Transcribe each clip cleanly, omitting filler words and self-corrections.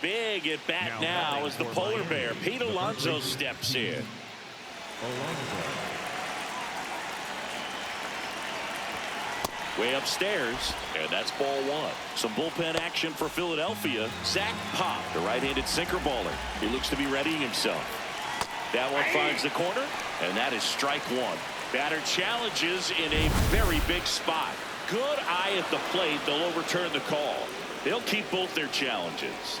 Big at bat now as the polar bear, Pete Alonso, steps in. Way upstairs, and that's ball one. Some bullpen action for Philadelphia. Zach Pop, the right-handed sinker baller. He looks to be readying himself. That one finds the corner, and that is strike one. Batter challenges in a very big spot. Good eye at the plate. They'll overturn the call. They'll keep both their challenges.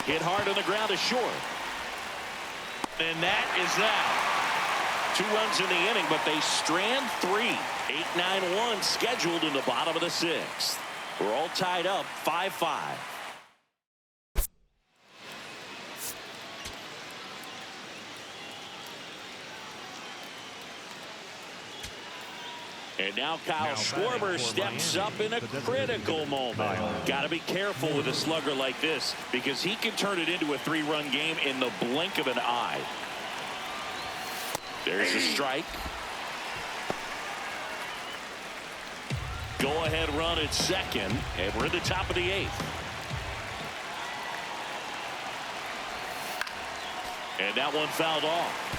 Hit hard on the ground is short. And that is that. 2 runs in the inning, but they strand 3. 8-9-1 scheduled in the bottom of the 6th. We're all tied up 5-5. And now Kyle Schwarber steps up in a critical moment. Got to be careful with a slugger like this because he can turn it into a 3-run game in the blink of an eye. There's a strike. Go-ahead run at second, and we're at the top of the 8th. And that one fouled off.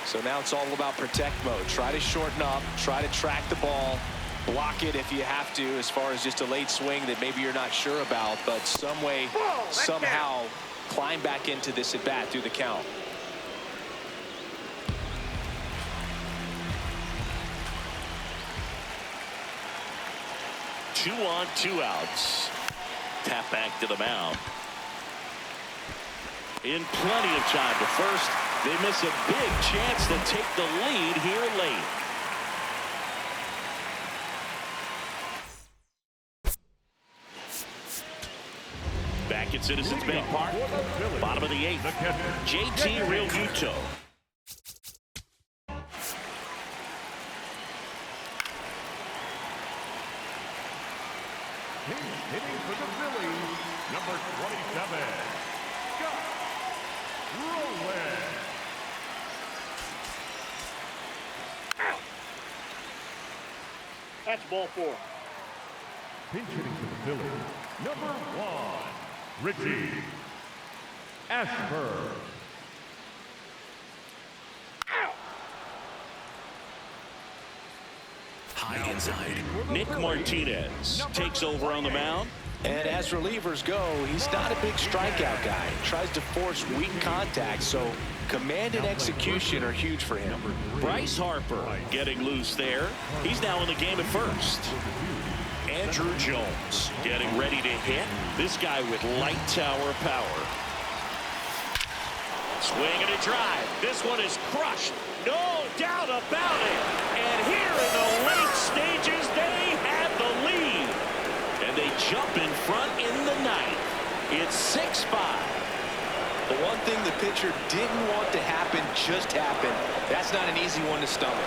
So now it's all about protect mode. Try to shorten up, try to track the ball, block it if you have to, as far as just a late swing that maybe you're not sure about, but some way, somehow climb back into this at bat through the count. Two on, 2 outs. Tap back to the mound. In plenty of time to first. They miss a big chance to take the lead here late. Back at Citizens Bank Park, bottom of the 8th. JT Realmuto. Hitting for the Phillies, number 27. That's ball 4. Pinch hitting for the Phillies, number 1, Richie Ashford. High inside. Nick Martinez takes over on the mound. And as relievers go, he's not a big strikeout guy. He tries to force weak contact, so command and execution are huge for him. Bryce Harper getting loose there. He's now in the game at first. Andrew Jones getting ready to hit. This guy with light tower power. Swing and a drive. This one is crushed. No doubt about it. And here in the late stages, they have the lead. And they jump in front in the 9th. It's 6-5. The one thing the pitcher didn't want to happen just happened. That's not an easy one to stomach.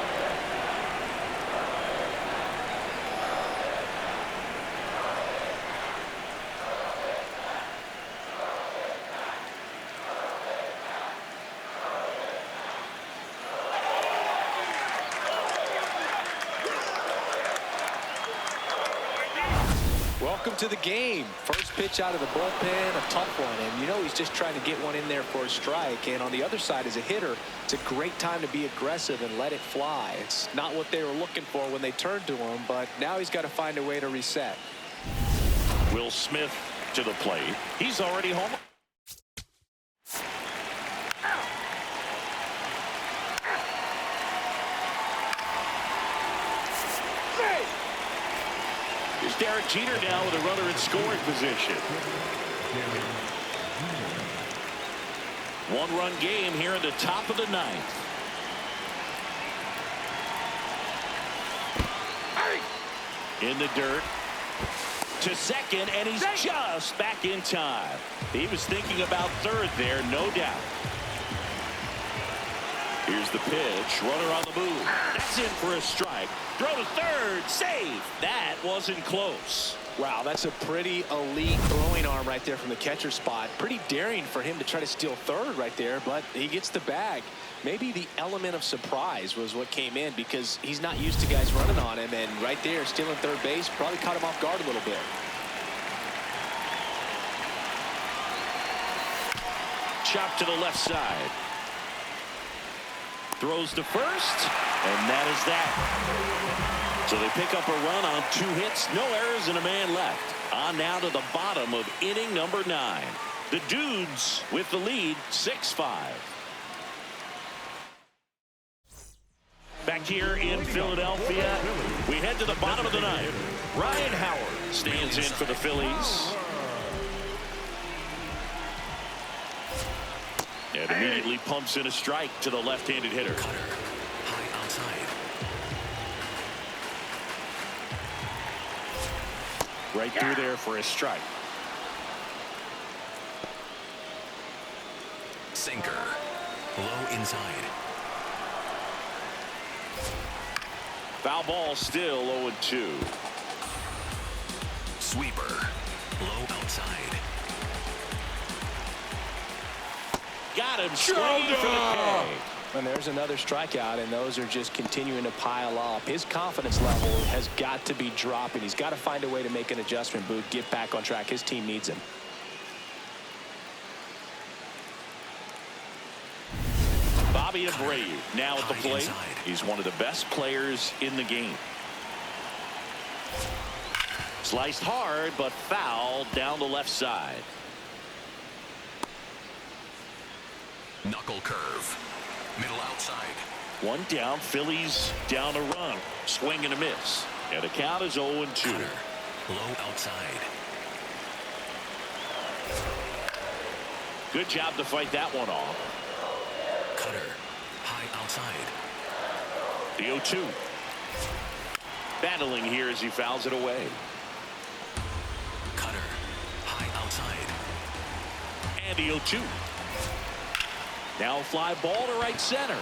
Welcome to the game. First pitch out of the bullpen, a tough one, and you know he's just trying to get one in there for a strike. And on the other side, as a hitter, it's a great time to be aggressive and let it fly. It's not what they were looking for when they turned to him, but now he's got to find a way to reset. Will Smith to the plate. He's already home. Here's Derek Jeter now with a runner in scoring position. 1-run game here in the top of the 9th. In the dirt. To second, and he's just back in time. He was thinking about third there, no doubt. Here's the pitch. Runner on the move. That's in for a strike. Throw to third. Save. That wasn't close. Wow, that's a pretty elite throwing arm right there from the catcher spot. Pretty daring for him to try to steal third right there, but he gets the bag. Maybe the element of surprise was what came in because he's not used to guys running on him, and right there, stealing third base probably caught him off guard a little bit. Chop to the left side. Throws to first, and that is that. So they pick up a run on 2 hits, no errors, and a man left. On now to the bottom of inning number 9. The Dudes with the lead, 6-5. Back here in Philadelphia, we head to the bottom of the 9th. Ryan Howard stands in for the Phillies. And immediately pumps in a strike to the left-handed hitter. Cutter, high outside. Right through there for a strike. Sinker, low inside. Foul ball, still 0-2. Sweeper, low outside. Got him straight for the K. And there's another strikeout, and those are just continuing to pile up. His confidence level has got to be dropping. He's got to find a way to make an adjustment, Boot, get back on track. His team needs him. Bobby Abreu now at the plate. Inside. He's one of the best players in the game. Sliced hard, but foul down the left side. Knuckle curve, middle outside. 1 down, Phillies down a run. Swing and a miss. And the count is 0-2. Cutter, low outside. Good job to fight that one off. Cutter, high outside. The 0-2. Battling here as he fouls it away. Cutter, high outside. And the 0-2. Now fly ball to right center.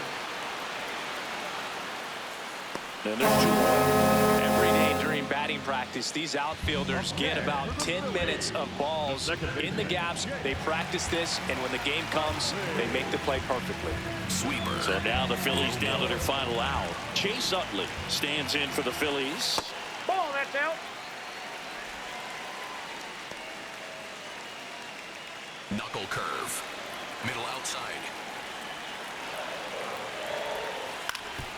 Then there's 2 more. Every day during batting practice, these outfielders get about 10 minutes of balls in the gaps. They practice this, and when the game comes, they make the play perfectly. Sweeper. So now the Phillies down to their final out. Chase Utley stands in for the Phillies. Ball, that's out. Knuckle curve, middle outside.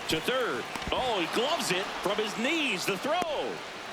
To third. Oh, he gloves it from his knees. The throw.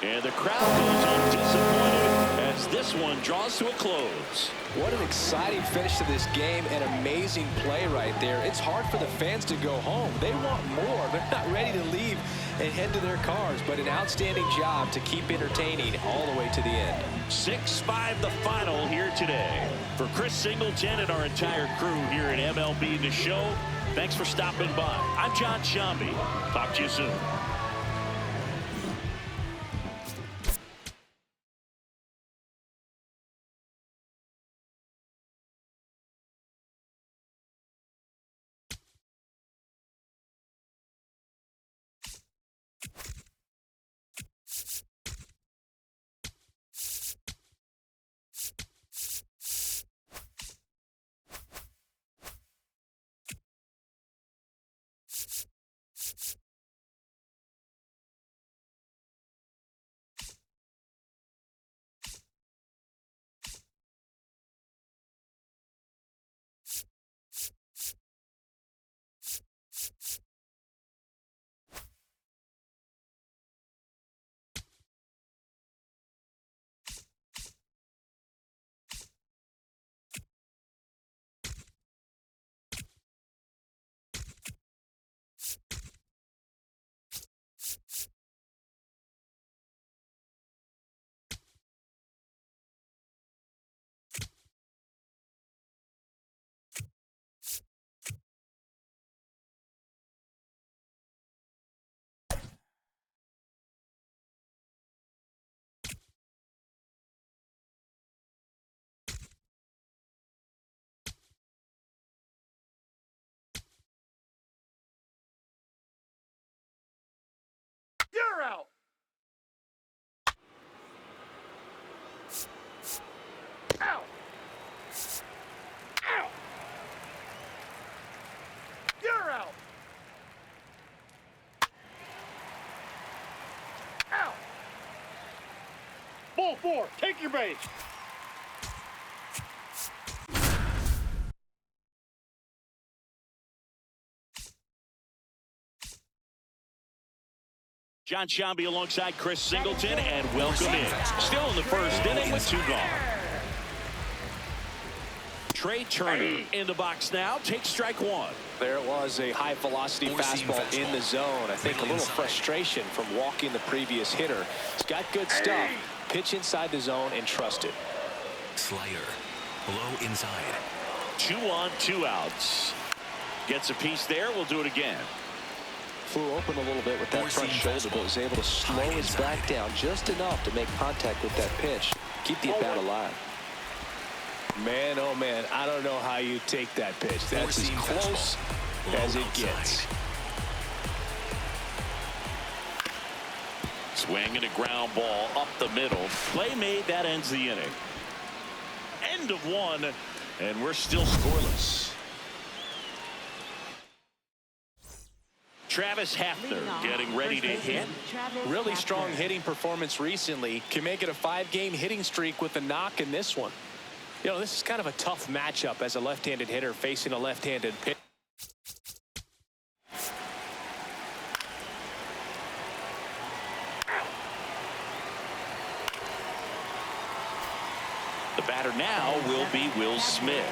And the crowd goes on disappointed as this one draws to a close. What an exciting finish to this game. An amazing play right there. It's hard for the fans to go home. They want more. They're not ready to leave and head to their cars, but an outstanding job to keep entertaining all the way to the end. 6-5 the final here today. For Chris Singleton and our entire crew here at MLB The Show, thanks for stopping by. I'm John Shambi. Talk to you soon. You're out. ball 4. Take your base. John Shambi alongside Chris Singleton, and welcome in. Still in the first inning with 2 gone. Trey Turner in the box now. Takes strike 1. There it was, a high-velocity fastball in the zone. I think a little frustration from walking the previous hitter. He's got good stuff. Pitch inside the zone and trust it. Slider. Low inside. 2 on, 2 outs. Gets a piece there. We'll do it again. Flew open a little bit with that front shoulder, but was able to slow his back down just enough to make contact with that pitch. Keep the at-bat alive. Man, oh man, I don't know how you take that pitch. That's as close as it gets. Swing and a ground ball up the middle. Play made, that ends the inning. End of 1, and we're still scoreless. Travis Hafner getting ready to hit. Really strong hitting performance recently. Can make it a 5-game hitting streak with a knock in this one. You know, this is kind of a tough matchup as a left-handed hitter facing a left-handed pitcher. The batter now will be Will Smith.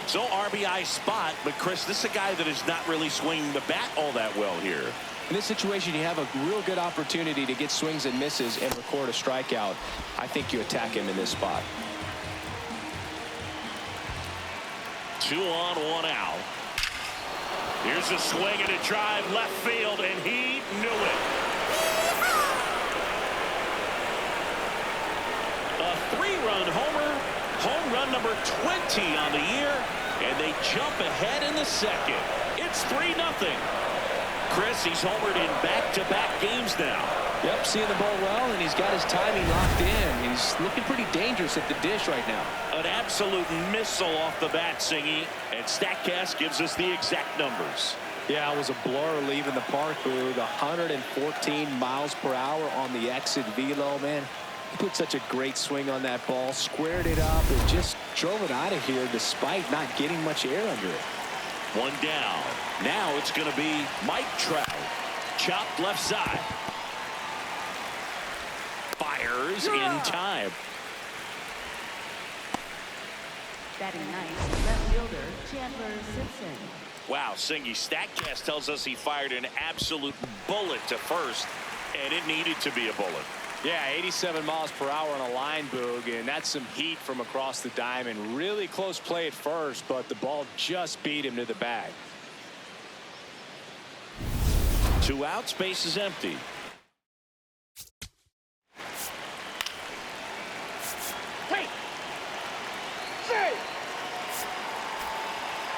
So RBI spot, but Chris, this is a guy that is not really swinging the bat all that well here. In this situation, you have a real good opportunity to get swings and misses and record a strikeout. I think you attack him in this spot. 2 on, 1 out. Here's a swing and a drive left field, and he knew it. A 3-run homer, home run number 20 on the year, and they jump ahead in the second. It's 3-0. Chris, he's homered in back-to-back games now. Yep, seeing the ball well, and he's got his timing locked in. He's looking pretty dangerous at the dish right now. An absolute missile off the bat, Singy, and StatCast gives us the exact numbers. Yeah, it was a blur leaving the park, Boog. 114 miles per hour on the exit velo, man. He put such a great swing on that ball, squared it up, and just drove it out of here despite not getting much air under it. 1 down. Now it's going to be Mike Trout. Chopped left side. Fires in time. Batting ninth, left fielder Chandler Simpson. Wow, Singy, StatCast tells us he fired an absolute bullet to first, and it needed to be a bullet. Yeah, 87 miles per hour on a line, Boog, and that's some heat from across the diamond. Really close play at first, but the ball just beat him to the bag. 2 outs, base is empty.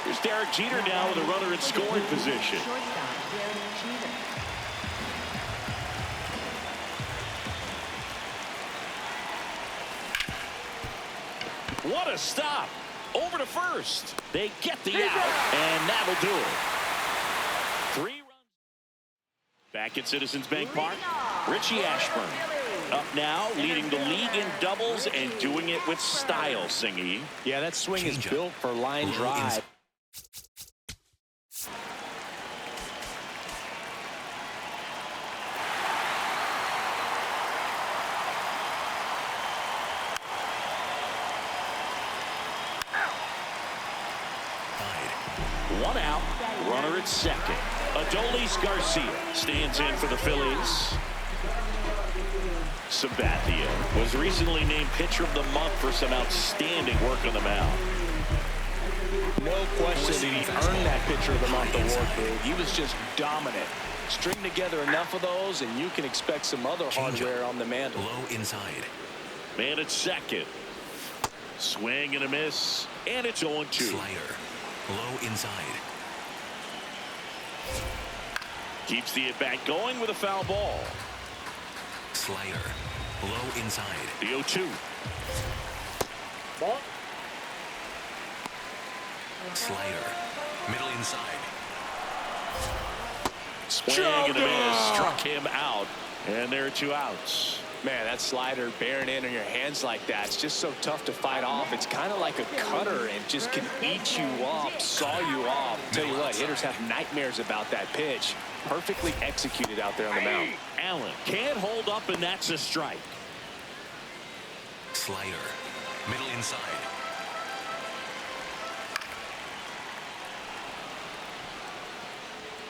Here's Derek Jeter now with a runner in scoring position. Shortstop Derek Jeter. What a stop. Over to first. They get the out, and that'll do it. 3 runs. Back at Citizens Bank Park, Richie Ashburn. Up now, leading the league in doubles and doing it with style, Singy. Yeah, that swing is built for line drive. One out, runner at second. Adolis Garcia stands in for the Phillies. Sabathia was recently named pitcher of the month for some outstanding work on the mound. No question he earned that pitcher of the month award, Boog. He was just dominant. String together enough of those, and you can expect some other hardware on the mantle. Low inside. Man at second. Swing and a miss, and it's 0-2. Slider. Low inside. Keeps the at-bat going with a foul ball. Slider. Low inside. The 0-2. Ball. Slider. Middle inside. Swing and a miss. Struck him out. And there are 2 outs. Man, that slider bearing in on your hands like that, it's just so tough to fight off. It's kind of like a cutter and just can eat you up, saw you off. Tell you what, hitters have nightmares about that pitch. Perfectly executed out there on the mound. Allen can't hold up, and that's a strike. Slider. Middle inside.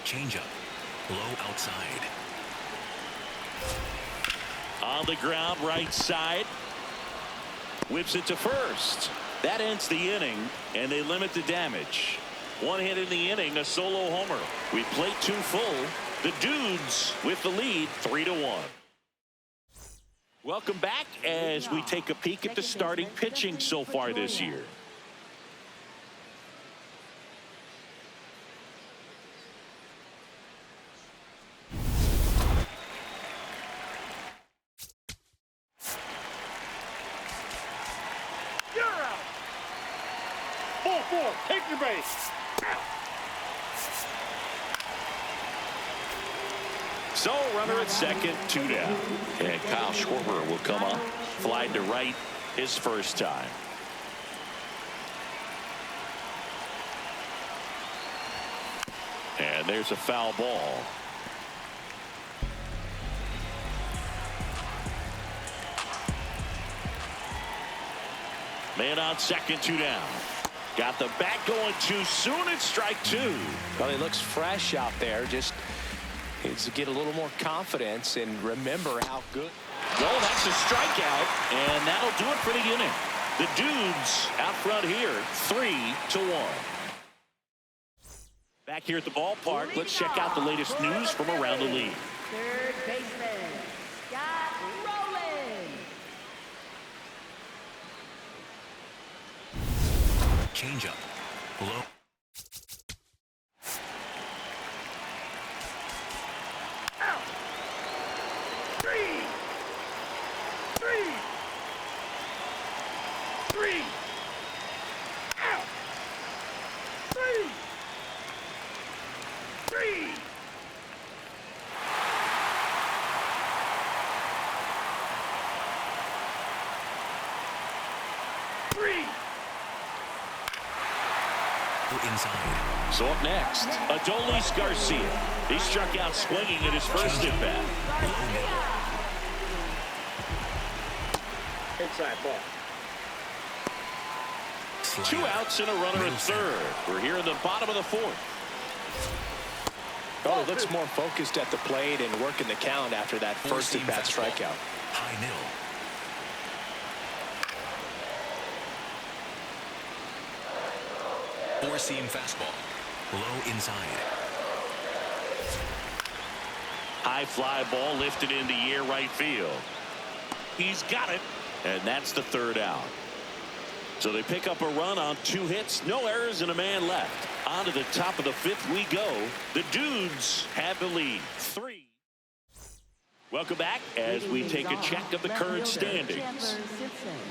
Changeup. Low outside. On the ground, right side. Whips it to first. That ends the inning, and they limit the damage. One hit in the inning, a solo homer. We played 2 full. The Dudes with the lead, 3-1. Welcome back as we take a peek at the starting pitching so far this year. You're out. Ball 4. Take your base. So, runner at second, 2 down. And Kyle Schwarber will come up. Flied to right his first time. And there's a foul ball. Man on second, 2 down. Got the bat going too soon. It's strike 2. Well, he looks fresh out there. Just needs to get a little more confidence and remember how good. Well, that's a strikeout, and that'll do it for the inning. The Dudes out front here, 3-1. Back here at the ballpark, let's check out the latest news from around the league. Third baseman, Scott Rowland. Changeup. Low. Out. 3. Out. 3. 3. Inside. So up next, Adolis Garcia. He struck out swinging in his first at bat. Inside ball. Slider. 2 outs and a runner at third. We're here in the bottom of the 4th. Oh, he looks more focused at the plate and working the count after that first at bat strikeout. High middle. Four-seam fastball. Low inside. High fly ball lifted in the air right field. He's got it, and that's the 3rd out. So they pick up a run on 2 hits, no errors, and a man left. On to the top of the 5th we go. The Dudes have the lead, 3. Welcome back as we take a check of the current standings. Safe.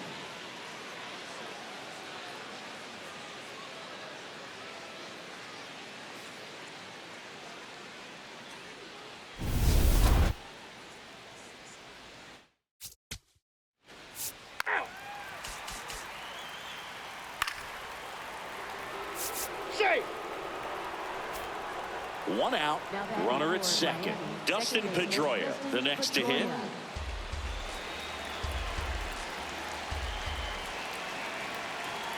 1 out, runner at second. Dustin Pedroia, the next to hit.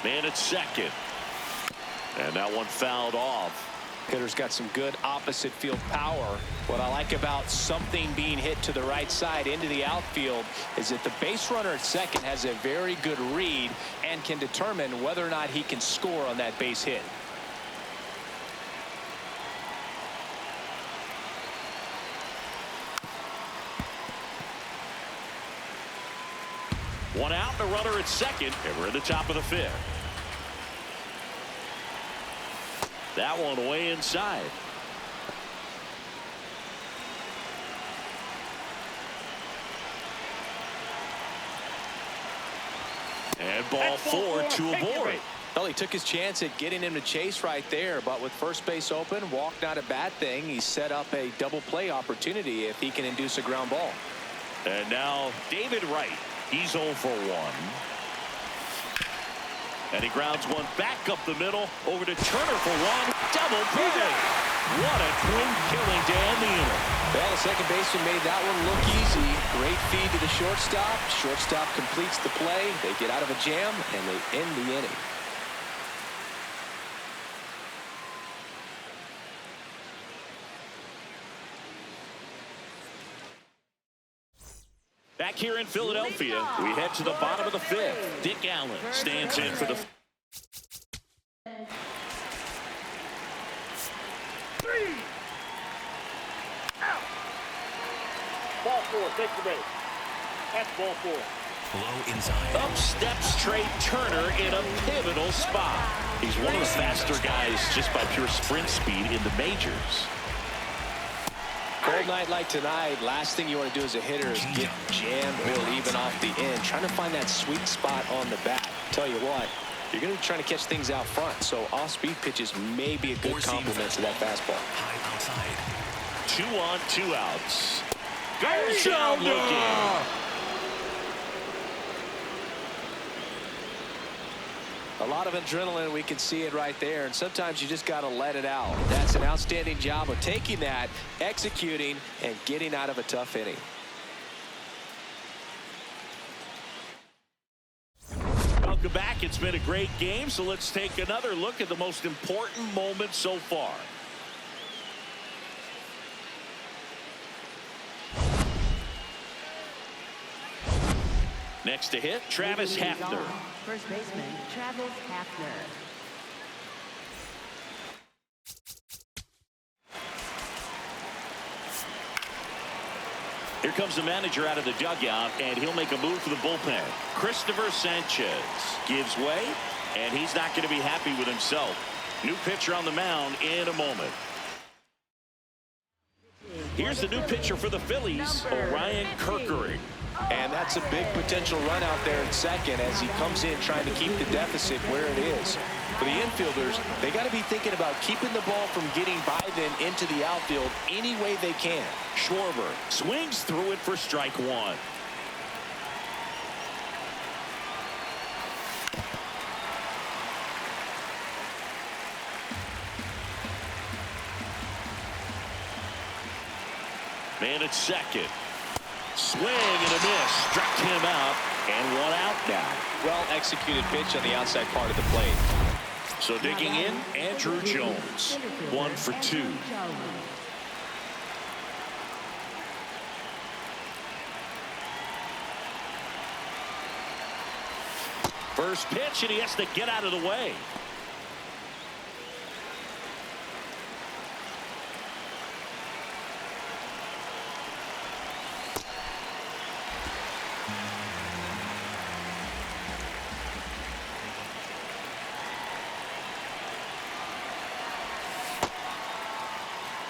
Man at second. And that one fouled off. Hitter's got some good opposite field power. What I like about something being hit to the right side into the outfield is that the base runner at second has a very good read and can determine whether or not he can score on that base hit. One out and a runner at second, and we're at the top of the 5th. That one way inside. And ball 4, 2 aboard. Well, he took his chance at getting him to chase right there, but with first base open, walk not a bad thing. He set up a double play opportunity if he can induce a ground ball. And now David Wright. He's 0 for 1. And he grounds one back up the middle over to Turner for 1. Double play. What a twin killing to end the inning. Well, the second baseman made that one look easy. Great feed to the shortstop. Shortstop completes the play. They get out of a jam, and they end the inning. Back here in Philadelphia, we head to the bottom of the 5th. Dick Allen stands in for the... Ball 4, take the base. That's ball 4. Low inside. Up steps Trey Turner in a pivotal spot. He's one of the faster guys just by pure sprint speed in the majors. Cold night like tonight, last thing you want to do as a hitter is get jammed real even off the end. Trying to find that sweet spot on the bat. Tell you what, you're going to be trying to catch things out front, so off-speed pitches may be a good complement to that fastball. High outside. 2 on, 2 outs. Goes down looking. A lot of adrenaline, we can see it right there, and sometimes you just got to let it out. That's an outstanding job of taking that, executing, and getting out of a tough inning. Welcome back. It's been a great game, so let's take another look at the most important moment so far. Next to hit, Travis Hafner. First baseman, Travis Hafner. Here comes the manager out of the dugout, and he'll make a move for the bullpen. Christopher Sanchez gives way, and he's not going to be happy with himself. New pitcher on the mound in a moment. Here's the new pitcher for the Phillies, Orion Kerkering. And that's a big potential run out there in second as he comes in trying to keep the deficit where it is. For the infielders, they got to be thinking about keeping the ball from getting by them into the outfield any way they can. Schwarber swings through it for strike 1. Man at second. Swing and a miss. Struck him out. And 1 out now. Well executed pitch on the outside part of the plate. So digging in, Andrew Jones. 1 for 2. First pitch, and he has to get out of the way.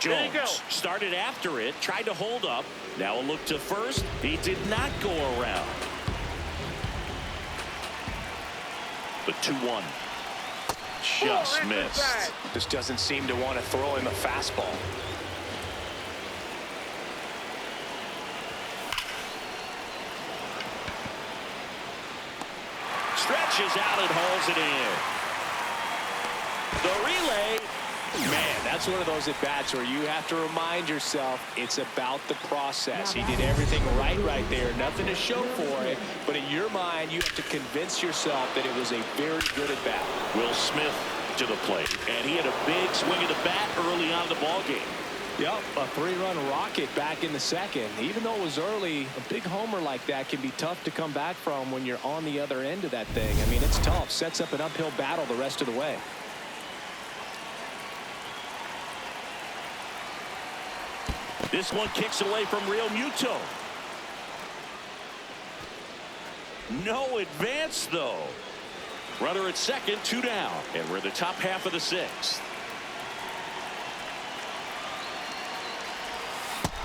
Jones started after it, tried to hold up. Now a look to first. He did not go around. The 2-1. Just missed. Just doesn't seem to want to throw him a fastball. Stretches out and hauls it in. The relay. Man, that's one of those at-bats where you have to remind yourself it's about the process. He did everything right there. Nothing to show for it. But in your mind, you have to convince yourself that it was a very good at-bat. Will Smith to the plate. And he had a big swing of the bat early on in the ballgame. Yep, a 3-run rocket back in the second. Even though it was early, a big homer like that can be tough to come back from when you're on the other end of that thing. I mean, it's tough. Sets up an uphill battle the rest of the way. This one kicks away from Real Muto. No advance, though. Runner at second, 2 down. And we're in the top half of the 6th.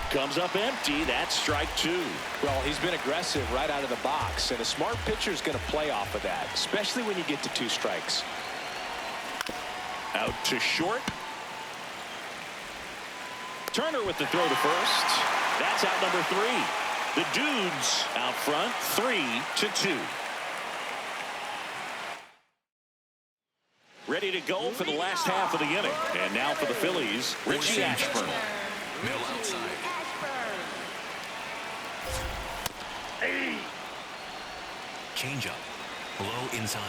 Comes up empty. That's strike 2. Well, he's been aggressive right out of the box, and a smart pitcher is going to play off of that, especially when you get to 2 strikes. Out to short. Turner with the throw to first. That's out number 3. The Dudes out front 3-2. Ready to go for the last half of the inning. And now for the Phillies, Richie Ashburn. Middle outside. Change up. Low inside.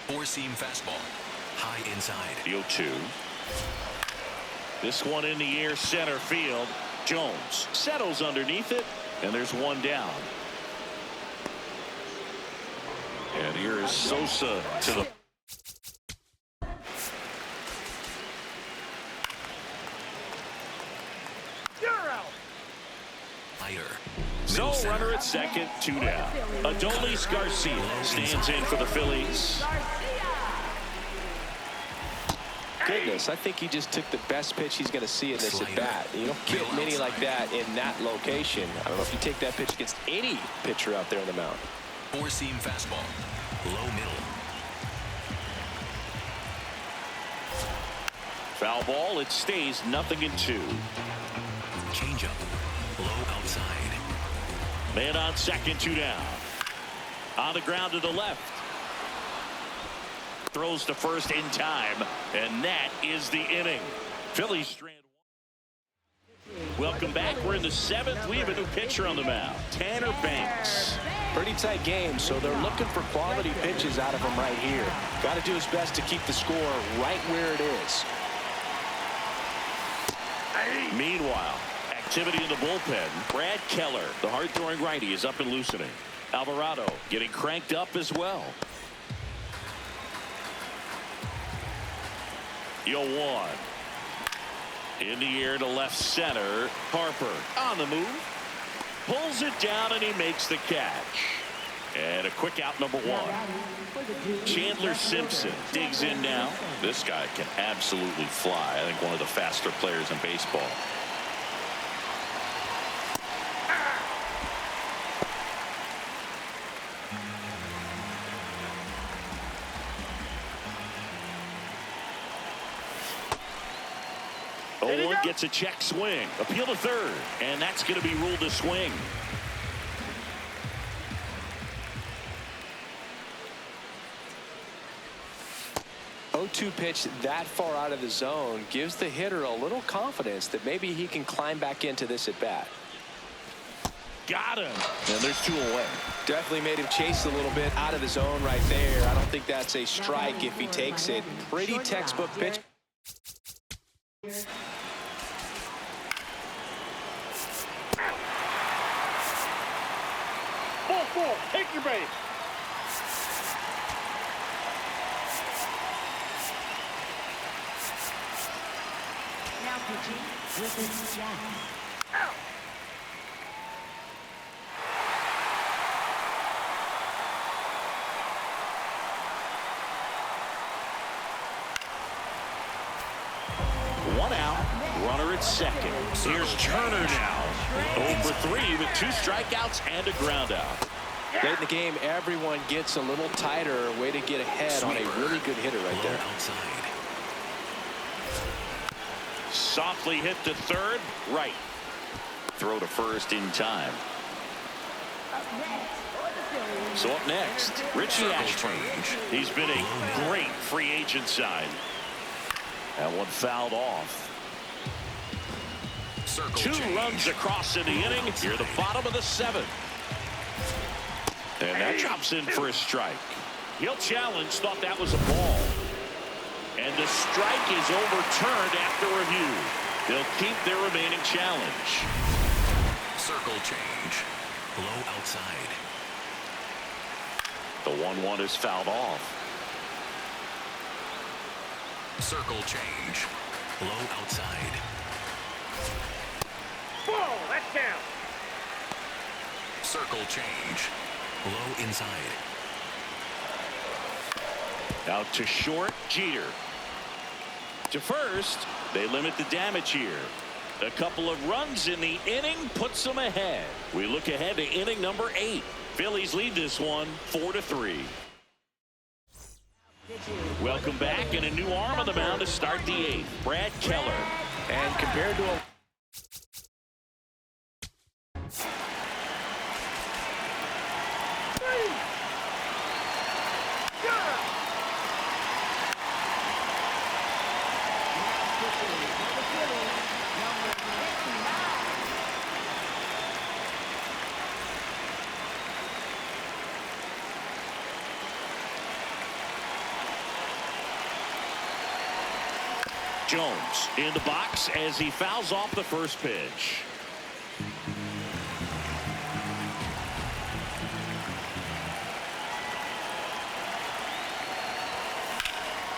Four-seam fastball. High inside. The 0-2. This one in the air, center field. Jones settles underneath it, and there's one down. And here is Sosa to the... No runner at second, 2 down. Adolis Garcia stands in for the Phillies. Goodness, I think he just took the best pitch he's going to see in this at bat. You don't get many like that in that location. I don't know if you take that pitch against any pitcher out there on the mound. Four-seam fastball. Low middle. Foul ball. It stays 0-2. Change up. Low outside. Man on second, 2 down. On the ground to the left. Throws to first in time, and that is the inning. Phillies strand. Welcome back. We're in the 7th. We have a new pitcher on the mound, Tanner Banks. Pretty tight game, so they're looking for quality pitches out of him right here. Got to do his best to keep the score right where it is. Meanwhile, activity in the bullpen. Brad Keller, the hard-throwing righty, is up and loosening. Alvarado getting cranked up as well. 0-1. In the air to left center. Harper on the move. Pulls it down, and he makes the catch. And a quick out, number 1. Chandler Simpson digs in now. This guy can absolutely fly. I think one of the faster players in baseball. Owen gets a check swing. Appeal to third. And that's going to be ruled a swing. To pitch that far out of the zone gives the hitter a little confidence that maybe he can climb back into this at bat. Got him. And there's 2 away. Definitely made him chase a little bit out of the zone right there. I don't think that's a strike if he takes it. Pretty textbook pitch. Ball, take your base. Now pitching, Griffin Jack. One out, runner at second. Here's Turner now. 0-for-3 with 2 strikeouts and a ground out. Late in the game, everyone gets a little tighter. Way to get ahead on a really good hitter right there. Outside. Softly hit to third, right. Throw to first in time. So up next, Richie Ashburn. He's been a great free agent sign. That one fouled off. 2 runs across in the inning. Near the bottom of the 7th. And that drops in for a strike. He'll challenge, thought that was a ball. And the strike is overturned after review. They'll keep their remaining challenge. Circle change. Low outside. The 1-1 is fouled off. Circle change. Low outside. Ball, that's down. Circle change. Low inside. Out to short, Jeter. To first, they limit the damage here. A couple of runs in the inning puts them ahead. We look ahead to inning number 8. Phillies lead this one 4-3. Welcome back, and a new arm on the mound to start the 8th. Brad Keller. And compared to a Jones in the box as he fouls off the first pitch.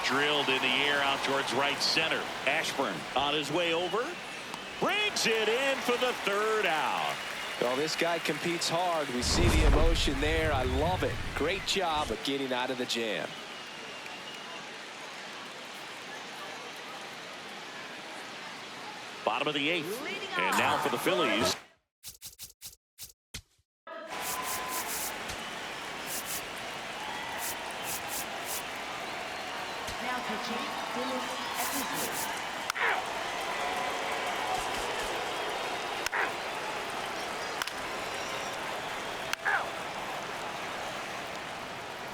Drilled in the air out towards right center. Ashburn on his way over. Brings it in for the 3rd out. Well, this guy competes hard. We see the emotion there. I love it. Great job of getting out of the jam. Bottom of the 8th. And now for the Phillies. Now pitching, Phillies Eppley.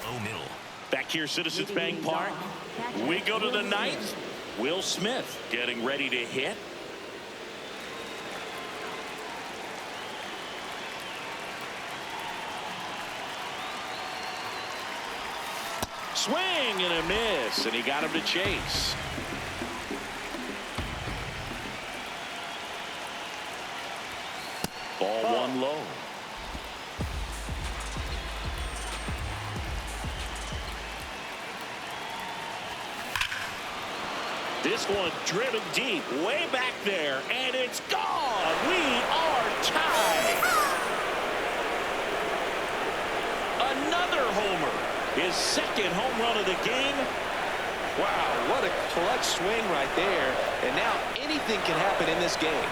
Low middle. Back here, Citizens Bank Park. We go to the 9th. Will Smith getting ready to hit. Swing and a miss, and he got him to chase. Ball 1 low. This one driven deep, way back there, and it's gone. We are tied. Another homer. His 2nd home run of the game. Wow, what a clutch swing right there. And now anything can happen in this game.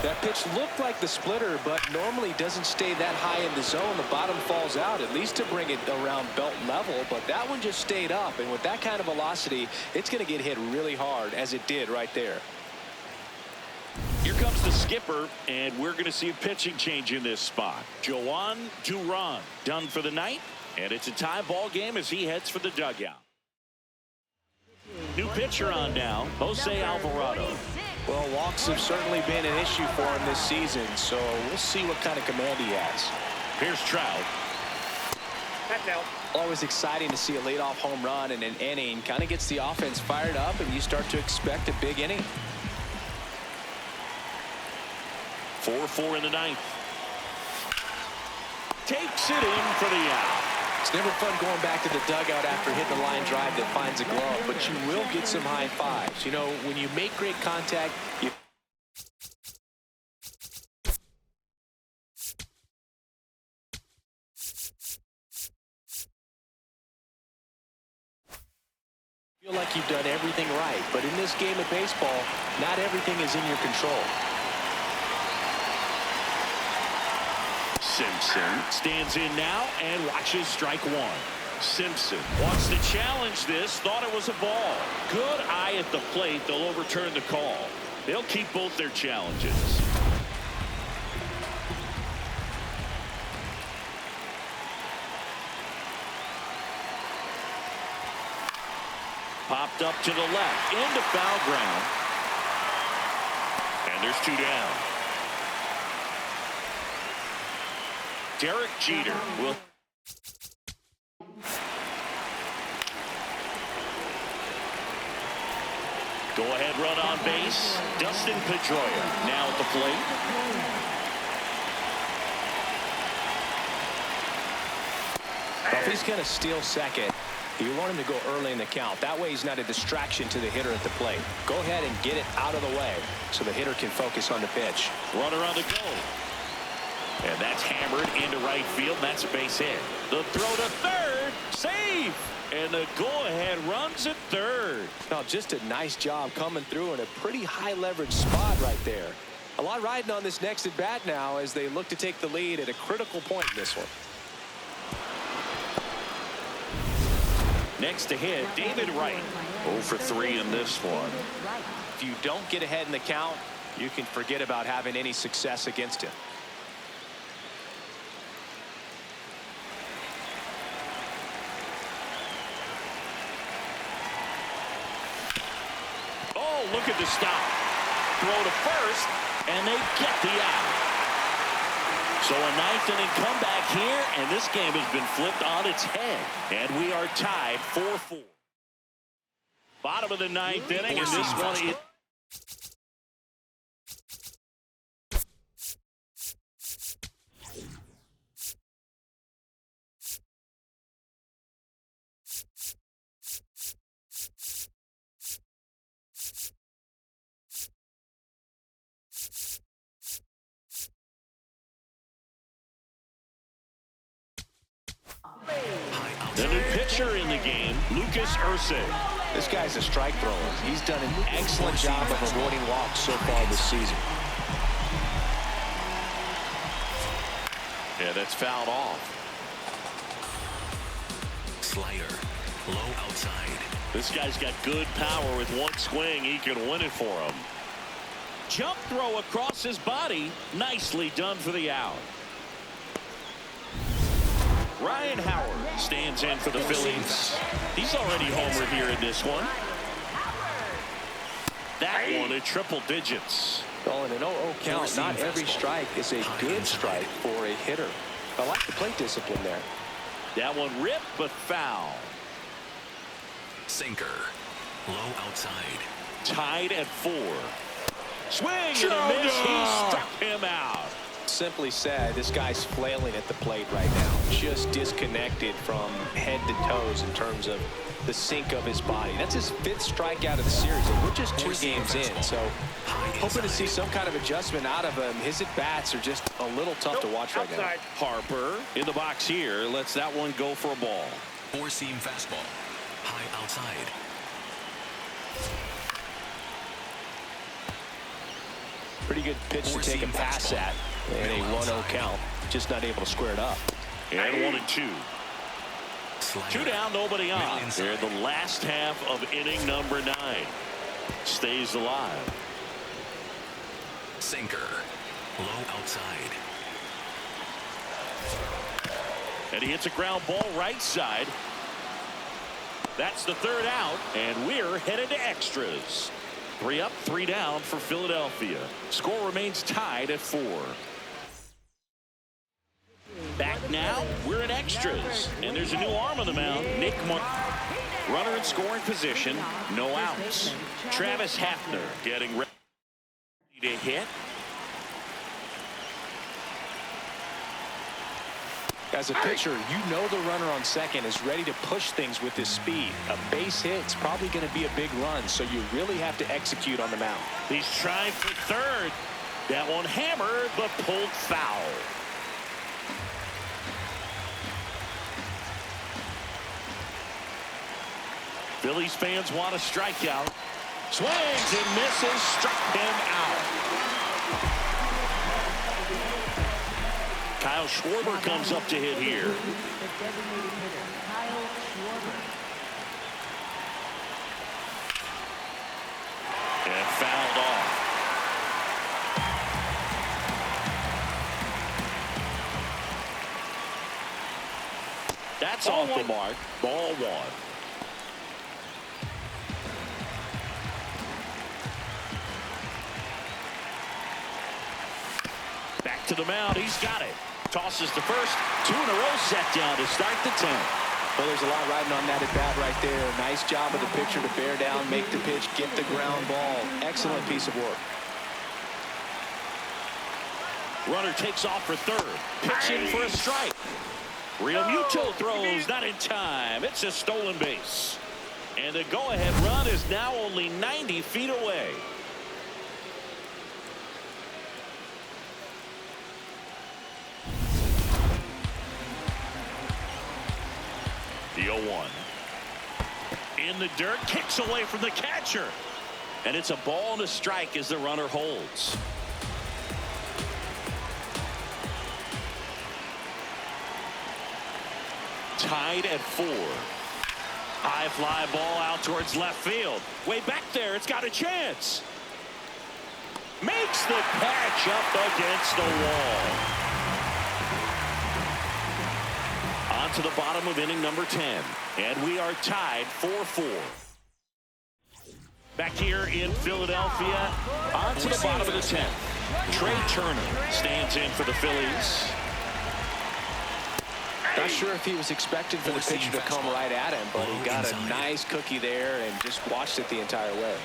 That pitch looked like the splitter, but normally doesn't stay that high in the zone. The bottom falls out, at least to bring it around belt level, but that one just stayed up, and with that kind of velocity, it's going to get hit really hard, as it did right there. Here comes the skipper, and we're going to see a pitching change in this spot. Joan Duran done for the night, and it's a tie ball game as he heads for the dugout. New pitcher on now, Jose Alvarado. Well, walks have certainly been an issue for him this season, so we'll see what kind of command he has. Here's Trout. Always exciting to see a leadoff home run in an inning. Kind of gets the offense fired up, and you start to expect a big inning. 4-4 in the 9th. Takes it in for the out. It's never fun going back to the dugout after hitting a line drive that finds a glove, but you will get some high fives. You know, when you make great contact, you feel like you've done everything right. But in this game of baseball, not everything is in your control. Simpson stands in now and watches strike 1. Simpson wants to challenge this, thought it was a ball. Good eye at the plate. They'll overturn the call. They'll keep both their challenges. Popped up to the left into foul ground. And there's 2 down. Derek Jeter will go ahead run on base. Dustin Pedroia now at the plate. Well, if he's going to steal second, you want him to go early in the count. That way he's not a distraction to the hitter at the plate. Go ahead and get it out of the way so the hitter can focus on the pitch. Runner on the go. And that's hammered into right field. That's a base hit. The throw to third. Save. And the go-ahead runs at third. Now, just a nice job coming through in a pretty high leverage spot right there. A lot riding on this next at bat now as they look to take the lead at a critical point in this one. Next to hit, David Wright. 0 for 3 in this one. If you don't get ahead in the count, you can forget about having any success against him. Oh, look at the stop. Throw to first, and they get the out. So a ninth inning comeback here, and this game has been flipped on its head. And we are tied 4-4. Bottom of the ninth inning, and this one is... The new pitcher in the game, Lucas Ursay. This guy's a strike thrower. He's done an excellent job of avoiding walks so far this season. Yeah, that's fouled off. Slider. Low outside. This guy's got good power. With one swing, he can win it for him. Jump throw across his body. Nicely done for the out. Ryan Howard stands in for the Phillies. He's already homered here in this one. That one at triple digits. Well, in an 0-0 count, not every strike is a good strike for a hitter. I like the plate discipline there. That one ripped, but foul. Sinker. Low outside. Tied at 4. Swing and a miss. He struck him out. Simply said, this guy's flailing at the plate right now. Just disconnected from head to toes in terms of the sink of his body. That's his 5th strikeout of the series, and we're just 2 games in. So hoping to see some kind of adjustment out of him. His at-bats are just a little tough to watch right now. Harper in the box here. Lets that one go for a ball. 4-seam fastball. High outside. Pretty good pitch to take a pass at in a 1-0 count. Just not able to square it up. And 1-2. 2 down, nobody on. Here the last half of inning number 9. Stays alive. Sinker. Low outside. And he hits a ground ball right side. That's the 3rd out, and we're headed to extras. 3 up, 3 down for Philadelphia. Score remains tied at 4. Back now, we're in extras. And there's a new arm on the mound, Nick Martin. Runner in scoring position, no outs. Travis Hafner getting ready to hit. As a pitcher, you know the runner on second is ready to push things with his speed. A base hit's probably going to be a big run, so you really have to execute on the mound. He's trying for 3rd. That one hammered, but pulled foul. Phillies fans want a strikeout. Swings and misses, struck him out. Kyle Schwarber comes up to hit here. The designated hitter, Kyle Schwarber. And fouled off. That's off the mark. Ball 1. Back to the mound. He's got it. Tosses to first. 2 in a row set down to start the 10th. Well, there's a lot riding on that at bat right there. Nice job of the pitcher to bear down, make the pitch, get the ground ball. Excellent piece of work. Runner takes off for 3rd. Pitching for a strike. Real Muto throws not in time. It's a stolen base. And the go-ahead run is now only 90 feet away. The 0-1. In the dirt, kicks away from the catcher. And it's a ball and a strike as the runner holds. Tied at 4. High fly ball out towards left field. Way back there, it's got a chance. Makes the catch up against the wall. On to the bottom of inning number 10. And we are tied 4-4. Back here in Philadelphia, on to the bottom of the 10th. Trey Turner stands in for the Phillies. Not sure if he was expecting for the pitcher to come right at him, but he got a nice cookie there and just watched it the entire way.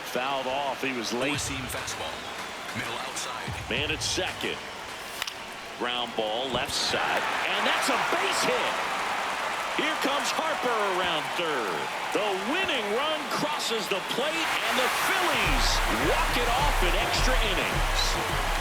Fouled off. He was late. Four-seam fastball. Middle outside. Man at second. Ground ball left side. And that's a base hit. Here comes Harper around third. The winning run crosses the plate, and the Phillies walk it off in extra innings.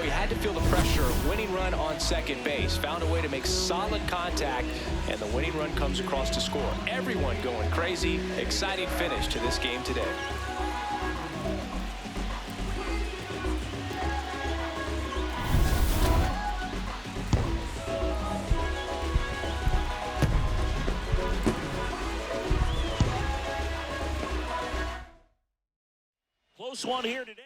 Had to feel the pressure. Winning run on second base. Found a way to make solid contact, and the winning run comes across to score. Everyone going crazy. Exciting finish to this game today. Close one here today.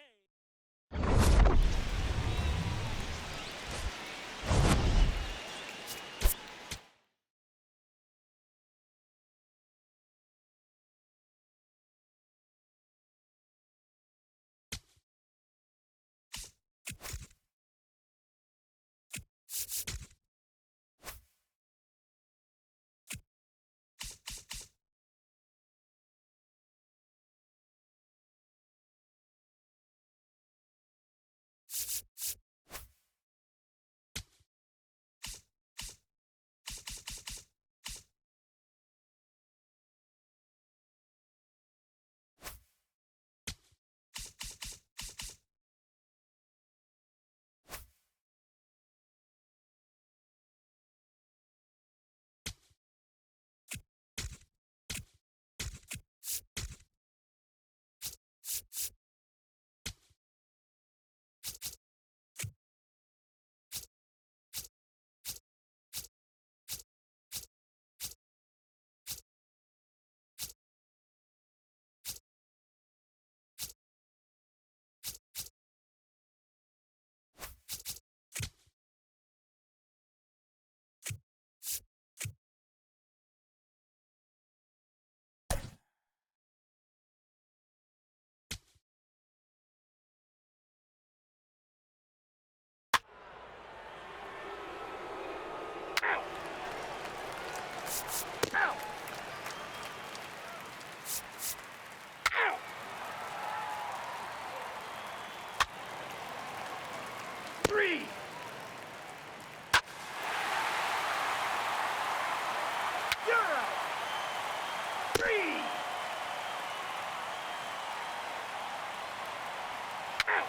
Three. You're out. 3. Out.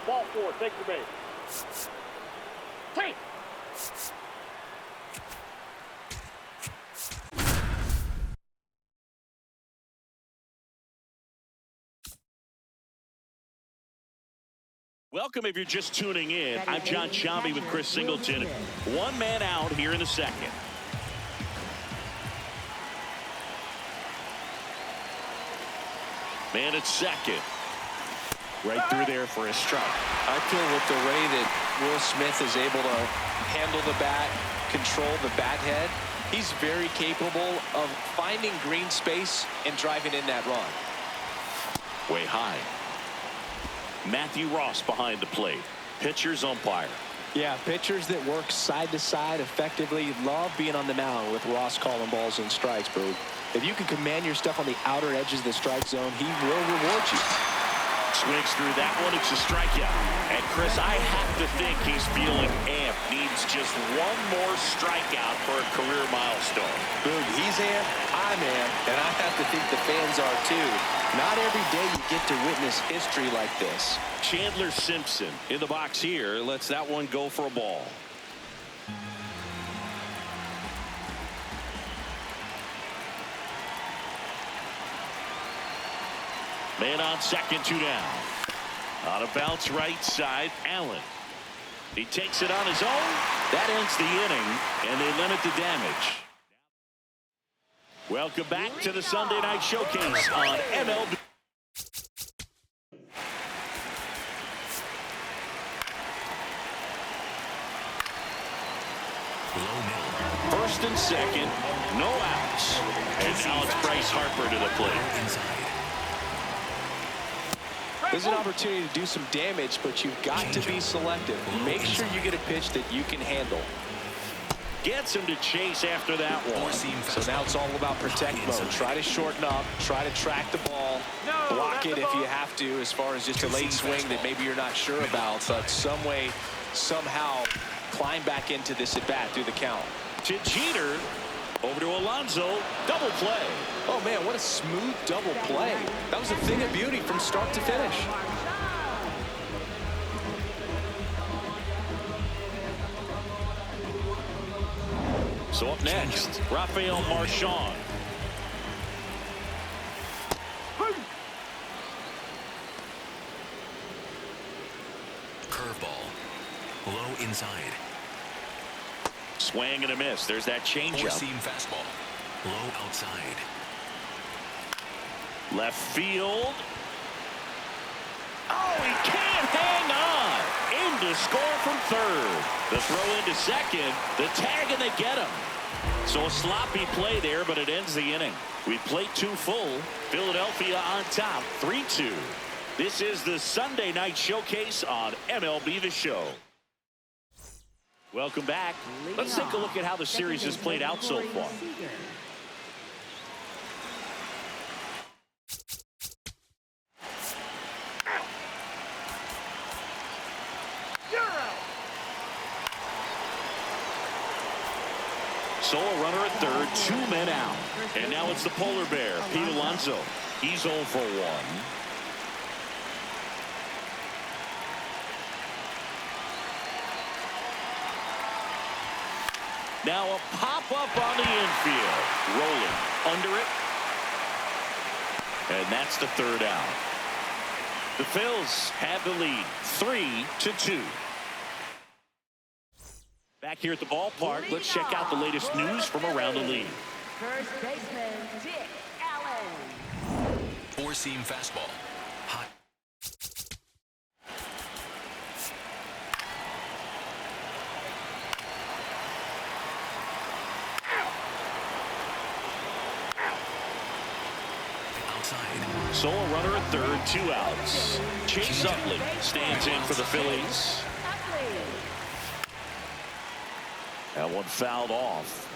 Ball 4, take the base. Take. Welcome if you're just tuning in. I'm John Shambi with Chris Singleton. One man out here in the second. Man at second. Right through there for a strike. I feel with the way that Will Smith is able to handle the bat, control the bat head, he's very capable of finding green space and driving in that run. Way high. Matthew Ross behind the plate. Pitcher's umpire. Yeah, pitchers that work side to side effectively love being on the mound with Ross calling balls and strikes, bro. If you can command your stuff on the outer edges of the strike zone, he will reward you. Swings through that one. It's a strikeout. And, Chris, I have to think he's feeling amped. Needs just one more strikeout for a career milestone. Boom, he's amped, I'm amped, and I have to think the fans are too. Not every day you get to witness history like this. Chandler Simpson in the box here. Lets that one go for a ball. Man on second, 2 down. On a bounce right side, Allen. He takes it on his own. That ends the inning, and they limit the damage. Welcome back to the Sunday Night Showcase on MLB. First and second, no outs. And now it's Bryce Harper to the plate. There's an opportunity to do some damage, but you've got to be selective. Make sure you get a pitch that you can handle. Gets him to chase after that one. So now it's all about protect mode. Try to shorten up, try to track the ball, block it if you have to, as far as just a late swing that maybe you're not sure about, but some way, somehow climb back into this at bat through the count. To Jeter, over to Alonso, double play. Oh man, what a smooth double play. That was a thing of beauty from start to finish. So up next, Rafael Marchand. Curveball. Low inside. Swing and a miss. There's that changeup. Four-seam fastball. Low outside. Left field. Oh, he can't hang on. In to score from third. The throw into second. The tag, and they get him. So a sloppy play there, but it ends the inning. We played 2 full. Philadelphia on top, 3-2. This is the Sunday Night Showcase on MLB The Show. Welcome back. Let's take a look at how the series has played out so far. So a runner at third, 2 men out. And now it's the polar bear, Pete Alonso. He's 0 for 1. Now a pop-up on the infield. Rolling under it. And that's the 3rd out. The Phils have the lead, 3-2. Back here at the ballpark, let's check out the latest news from around the league. First baseman, Dick Allen. Four-seam fastball. Hot. Outside. So a runner at third, 2 outs. Chase Utley stands in for the Phillies. That one fouled off.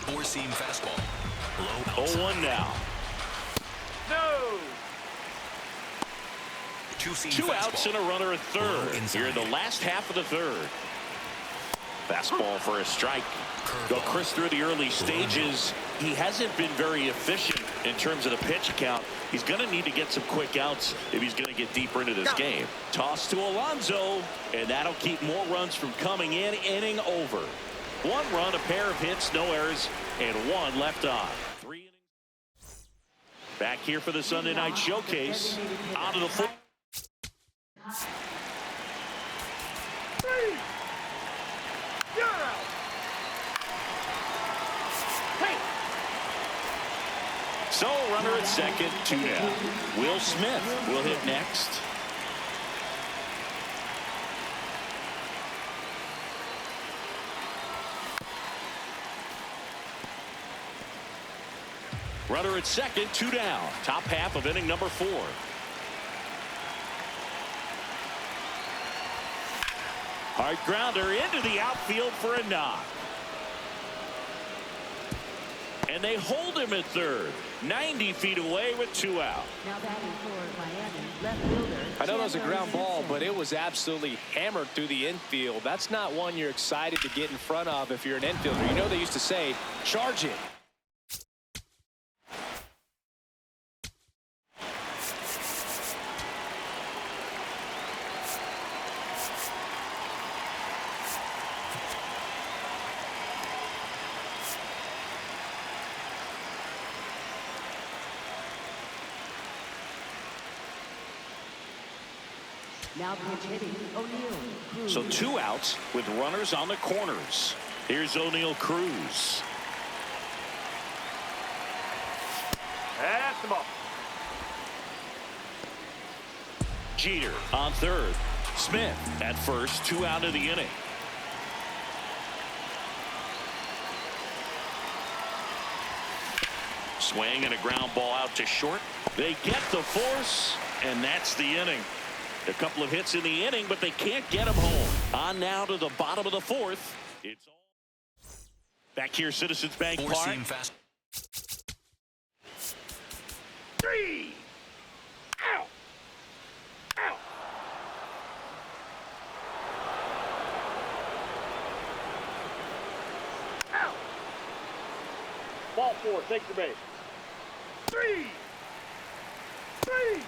Four-seam fastball. Low outside. 0-1 now. No. Two-seam 2 fastball. outs and a runner at third. Here in the last half of the 3rd. Fastball for a strike. Go Chris through the early stages. He hasn't been very efficient in terms of the pitch count. He's going to need to get some quick outs if he's going to get deeper into this game. Toss to Alonso, and that'll keep more runs from coming in. Inning over. 1 run, a pair of hits, no errors, and 1 left on. 3 innings. Back here for the Sunday Night Showcase. Out of the foot. You're out. Hey. So runner at second, 2 down. Will Smith will hit next. Runner at second, 2 down. Top half of inning number 4. Hard grounder into the outfield for a knock. And they hold him at third. 90 feet away with 2 out. Now batting for Miami, left fielder. I know that was a Chandler ground ball, Simpson. but it was absolutely hammered through the infield. That's not one you're excited to get in front of if you're an infielder. You know they used to say, charge it. Now pitch hitting, O'Neal. Cruz. So 2 outs with runners on the corners. Here's O'Neal Cruz. That's the ball. Jeter on third. Smith at first. 2 out of the inning. Swing and a ground ball out to short. They get the force, and that's the inning. A couple of hits in the inning, but they can't get him home. On now to the bottom of the 4th. It's all back here, Citizens Bank Park. Four-seam fast. 3. Out. Out. Out. Ball 4. Take the base. 3. 3.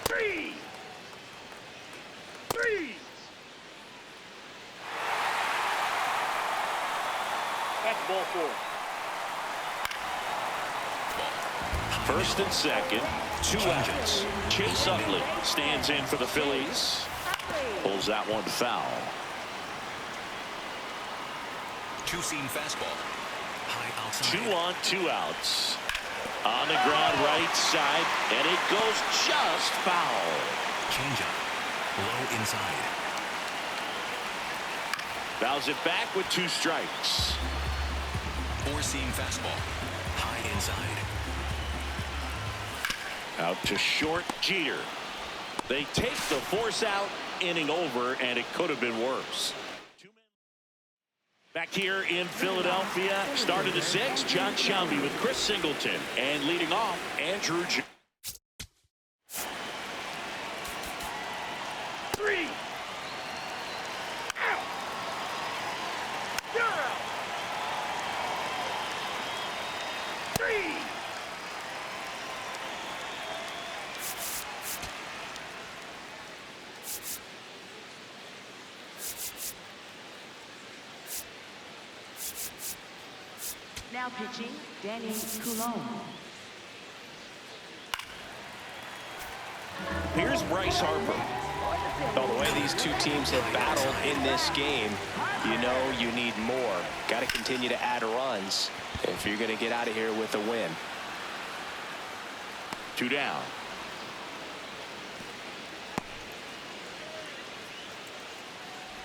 3. 3. That's ball 4. First and second, 2 outs. Chase Utley stands in for the Phillies. Pulls that one foul. Two-seam fastball. High outside. 2 on, 2 outs. On the ground right side, and it goes just foul. Changeup. Low inside. Fouls it back with 2 strikes. Four-seam fastball. High inside. Out to short, Jeter. They take the force out, inning over, and it could have been worse. Back here in Philadelphia, start of the 6th, John Shelby with Chris Singleton. And leading off, Andrew 3. Out. You're out. 3. Now pitching, Danny Coulomb. Here's Bryce Harper. Well, the way these two teams have battled in this game, you know you need more. Got to continue to add runs if you're going to get out of here with a win. 2 down.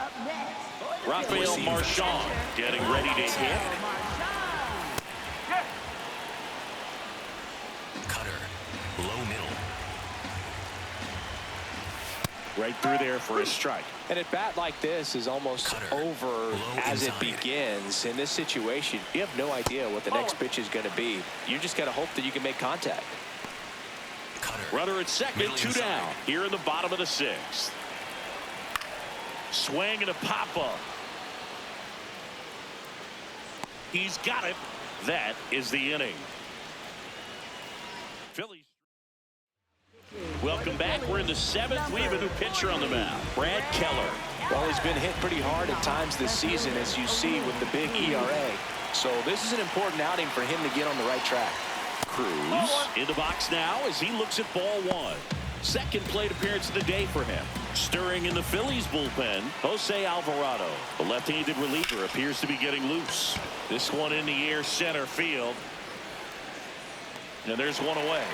Up next, for the Rafael Phillies, Marchand getting ready to hit. Cutter. Low middle. Right through there for a strike. And at bat like this is almost Cutter. over Low as inside. it begins. In this situation, you have no idea what the next pitch is going to be. You just got to hope that you can make contact. Cutter. Runner at second, Middle 2 inside. down. Here in the bottom of the 6th. Swing and a pop-up. He's got it. That is the inning. Phillies. Welcome back. We're in the 7th. We have a new pitcher on the mound, Brad Keller. Well, he's been hit pretty hard at times this season, as you see with the big ERA. So this is an important outing for him to get on the right track. Cruz in the box now as he looks at ball 1. Second plate appearance of the day for him. Stirring in the Phillies bullpen, Jose Alvarado. The left-handed reliever appears to be getting loose. This one in the air, center field. And there's one away.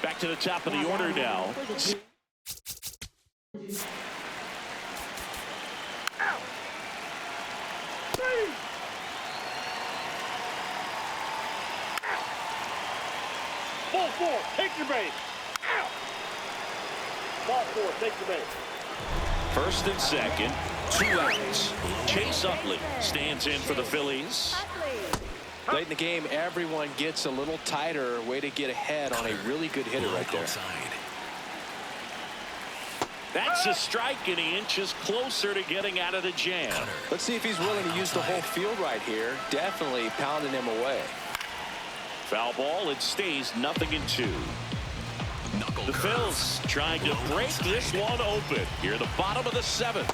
Back to the top of the order now. Out. 3. Out. Ball 4. Take your base. Out. Ball 4. Take the base. First and second, 2 outs. Chase Utley stands in for the Phillies. Late in the game, everyone gets a little tighter. Way to get ahead on a really good hitter right there. Outside. That's a strike, and he inches closer to getting out of the jam. Let's see if he's willing to use the whole field right here. Definitely pounding him away. Foul ball. It stays 0-2. The Phils trying to break this one open here at the bottom of the 7th.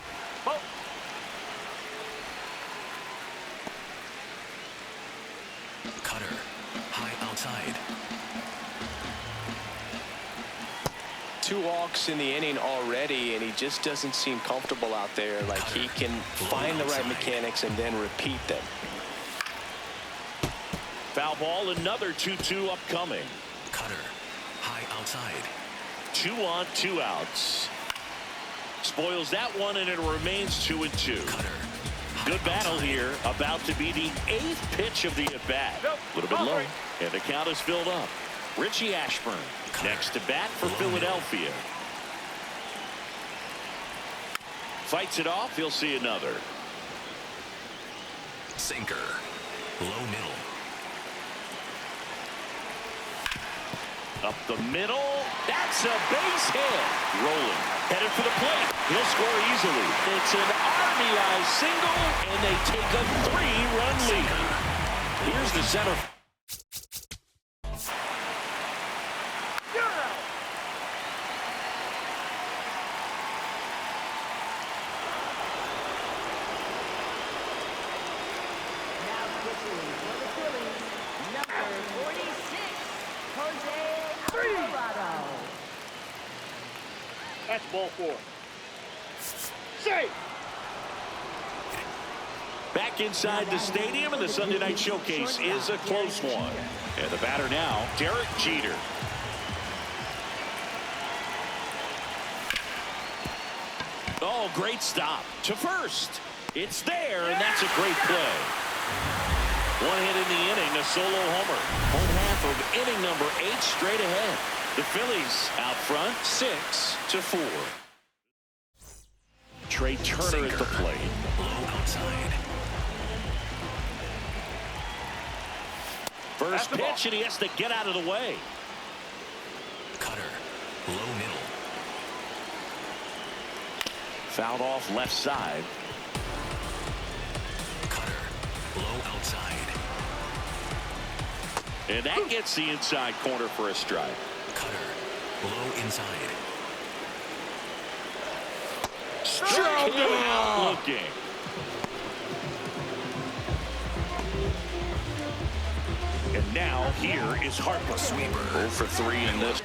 Cutter. High outside. 2 walks in the inning already, and he just doesn't seem comfortable out there. Like he can find the right mechanics and then repeat them. Foul ball. Another 2-2 upcoming. Cutter. High outside. 2 on, 2 outs. Spoils that one, and it remains 2-2. Cutter. Good battle here. About to be the 8th pitch of the at-bat. A little bit low, and the count is filled up. Richie Ashburn next to bat for Philadelphia. Fights it off. He'll see another. Sinker. Low middle. Up the middle. That's a base hit. Rolling. Headed for the plate. He'll score easily. It's an RBI single, and they take a 3-run lead. Here's the center. That's ball 4. Safe. Back inside the stadium, and the Sunday night showcase is a close one. And the batter now, Derek Jeter. Oh, great stop to first. It's there, and that's a great play. 1 hit in the inning, a solo homer. Home half of inning number 8 straight ahead. The Phillies out front 6-4. Trey Turner at the plate. Low outside. First pitch, and he has to get out of the way. Cutter. Low middle. Fouled off left side. Cutter. Low outside. And that gets the inside corner for a strike. Cutter. Low inside. Struck him out looking. And now here is Harper. Sweeper. 0 for 3 in this.